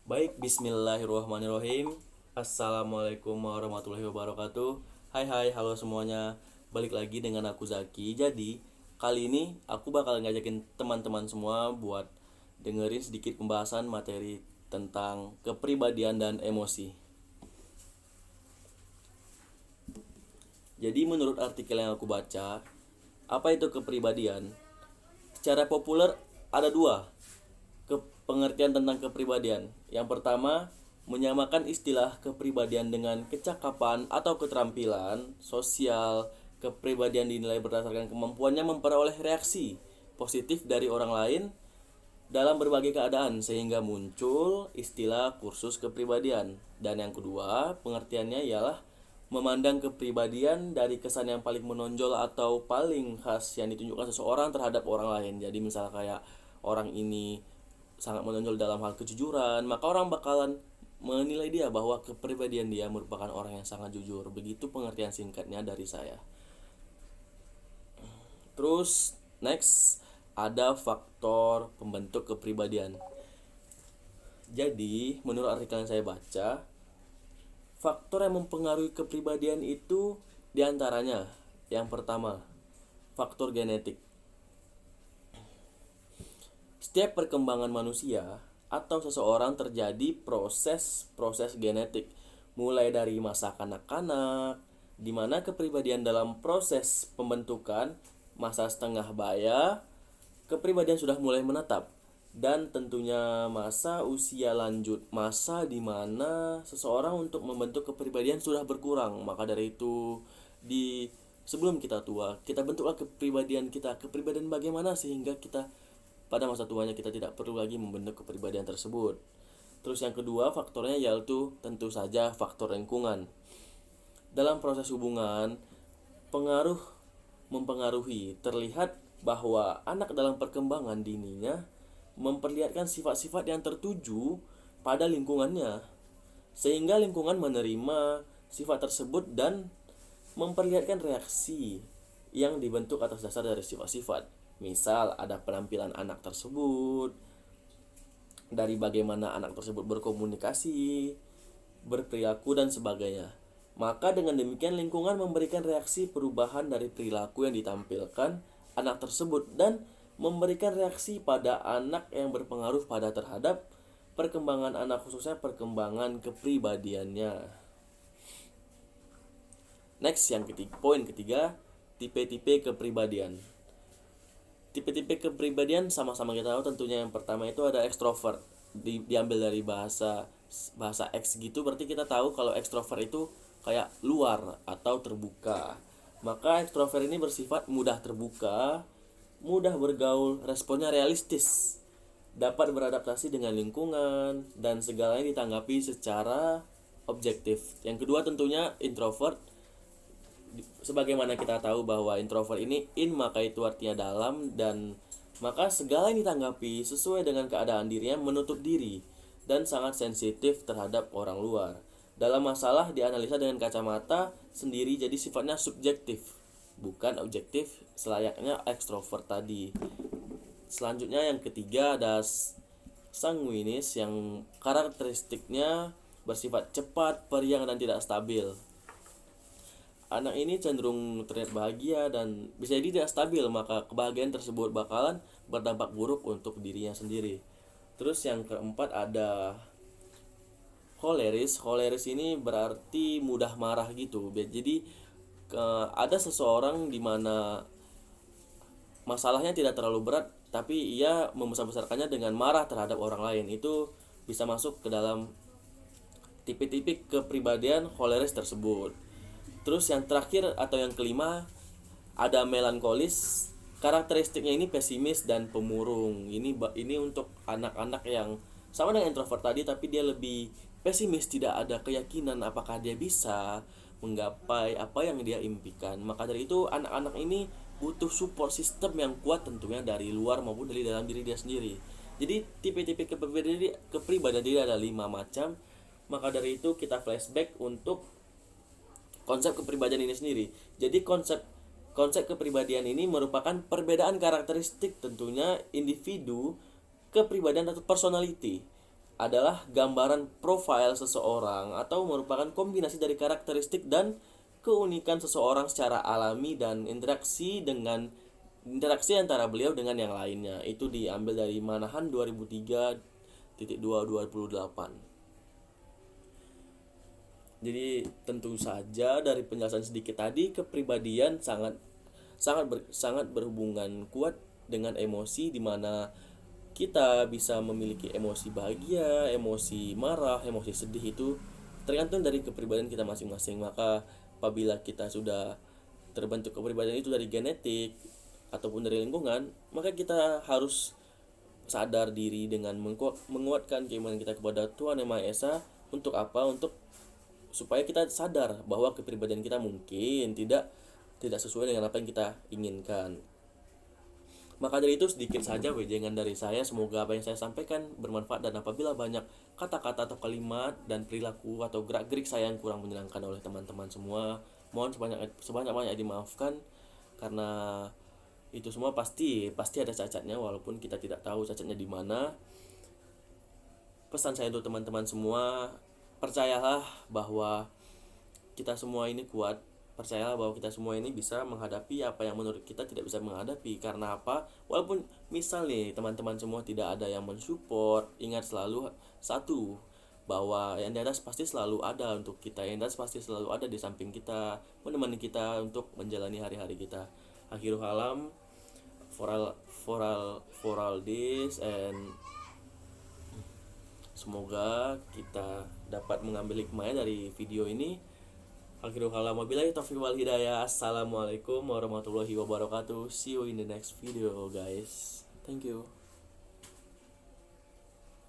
Baik, bismillahirrahmanirrahim. Assalamualaikum warahmatullahi wabarakatuh. Hai hai, halo semuanya. Balik lagi dengan aku Zaki. Jadi, kali ini aku bakal ngajakin teman-teman semua buat dengerin sedikit pembahasan materi tentang kepribadian dan emosi. Jadi, menurut artikel yang aku baca, apa itu kepribadian? Secara populer ada dua pengertian tentang kepribadian. Yang pertama, menyamakan istilah kepribadian dengan kecakapan atau keterampilan sosial. Kepribadian dinilai berdasarkan kemampuannya memperoleh reaksi positif dari orang lain dalam berbagai keadaan sehingga muncul istilah kursus kepribadian. Dan yang kedua, pengertiannya ialah memandang kepribadian dari kesan yang paling menonjol atau paling khas yang ditunjukkan seseorang terhadap orang lain. Jadi misal kayak orang ini sangat menonjol dalam hal kejujuran, maka orang bakalan menilai dia bahwa kepribadian dia merupakan orang yang sangat jujur. Begitu pengertian singkatnya dari saya. Terus next ada faktor pembentuk kepribadian. Jadi menurut artikel yang saya baca, faktor yang mempengaruhi kepribadian itu diantaranya yang pertama, faktor genetik. Setiap perkembangan manusia atau seseorang terjadi proses genetik, mulai dari masa kanak-kanak, di mana kepribadian dalam proses pembentukan, masa setengah baya, kepribadian sudah mulai menetap, dan tentunya masa usia lanjut, masa di mana seseorang untuk membentuk kepribadian sudah berkurang. Maka dari itu, di sebelum kita tua, kita bentuklah kepribadian kita, kepribadian bagaimana sehingga kita pada masa tuanya kita tidak perlu lagi membentuk kepribadian tersebut. Terus yang kedua faktornya yaitu tentu saja faktor lingkungan. Dalam proses hubungan, pengaruh mempengaruhi. Terlihat bahwa anak dalam perkembangan dininya memperlihatkan sifat-sifat yang tertuju pada lingkungannya, sehingga lingkungan menerima sifat tersebut dan memperlihatkan reaksi yang dibentuk atas dasar dari sifat-sifat. Misal ada penampilan anak tersebut, dari bagaimana anak tersebut berkomunikasi, berperilaku dan sebagainya. Maka dengan demikian lingkungan memberikan reaksi perubahan dari perilaku yang ditampilkan anak tersebut dan memberikan reaksi pada anak yang berpengaruh pada terhadap perkembangan anak, khususnya perkembangan kepribadiannya. Next, yang ketiga, poin ketiga, tipe-tipe kepribadian. Tipe-tipe kepribadian sama-sama kita tahu tentunya. Yang pertama itu ada ekstrovert, diambil dari bahasa X gitu, berarti kita tahu kalau ekstrovert itu kayak luar atau terbuka. Maka ekstrovert ini bersifat mudah terbuka, mudah bergaul, responnya realistis, dapat beradaptasi dengan lingkungan, dan segalanya ditanggapi secara objektif. Yang kedua tentunya introvert. Sebagaimana kita tahu bahwa introvert ini in, maka itu artinya dalam, dan maka segala yang ditanggapi sesuai dengan keadaan dirinya, menutup diri dan sangat sensitif terhadap orang luar. Dalam masalah dianalisa dengan kacamata sendiri, jadi sifatnya subjektif bukan objektif selayaknya ekstrovert tadi. Selanjutnya yang ketiga ada sanguinis, yang karakteristiknya bersifat cepat, periang dan tidak stabil. Anak ini cenderung terlihat bahagia dan bisa jadi tidak stabil, maka kebahagiaan tersebut bakalan berdampak buruk untuk dirinya sendiri. Terus yang keempat ada koleris. Koleris ini berarti mudah marah gitu. Jadi ada seseorang di mana masalahnya tidak terlalu berat, tapi ia membesar-besarkannya dengan marah terhadap orang lain. Itu bisa masuk ke dalam tipe-tipe kepribadian koleris tersebut. Terus yang terakhir atau yang kelima ada melankolis. Karakteristiknya ini pesimis dan pemurung. Ini untuk anak-anak yang sama dengan introvert tadi, tapi dia lebih pesimis, tidak ada keyakinan apakah dia bisa menggapai apa yang dia impikan. Maka dari itu anak-anak ini butuh support system yang kuat tentunya dari luar maupun dari dalam diri dia sendiri. Jadi tipe-tipe kepribadian diri ada 5 macam. Maka dari itu kita flashback untuk konsep kepribadian ini sendiri. Jadi konsep kepribadian ini merupakan perbedaan karakteristik tentunya individu, kepribadian atau personality adalah gambaran profil seseorang atau merupakan kombinasi dari karakteristik dan keunikan seseorang secara alami dan interaksi antara beliau dengan yang lainnya. Itu diambil dari Manahan 2003.2/2008. Jadi tentu saja dari penjelasan sedikit tadi, kepribadian sangat berhubungan kuat dengan emosi, di mana kita bisa memiliki emosi bahagia, emosi marah, emosi sedih. Itu tergantung dari kepribadian kita masing-masing. Maka apabila kita sudah terbentuk kepribadian itu dari genetik ataupun dari lingkungan, maka kita harus sadar diri dengan menguatkan keimanan kita kepada Tuhan Yang Maha Esa. Untuk apa? Untuk supaya kita sadar bahwa kepribadian kita mungkin tidak sesuai dengan apa yang kita inginkan. Maka dari itu sedikit saja wejangan dari saya. Semoga apa yang saya sampaikan bermanfaat, dan apabila banyak kata-kata atau kalimat dan perilaku atau gerak-gerik saya yang kurang menyenangkan oleh teman-teman semua, mohon sebanyak-banyak dimaafkan, karena itu semua pasti ada cacatnya, walaupun kita tidak tahu cacatnya di mana. Pesan saya untuk teman-teman semua, percayalah bahwa kita semua ini kuat. Percayalah bahwa kita semua ini bisa menghadapi apa yang menurut kita tidak bisa menghadapi. Karena apa? Walaupun misal nih teman-teman semua tidak ada yang mensupport, ingat selalu satu, bahwa yang di atas pasti selalu ada untuk kita. Yang di atas pasti selalu ada di samping kita, menemani kita untuk menjalani hari-hari kita. Akhirul kalam, for all this, and semoga kita dapat mengambil hikmahnya dari video ini. Akhirul kalam, wabillahi taufiq wal hidayah. Assalamualaikum warahmatullahi wabarakatuh. See you in the next video, guys. Thank you.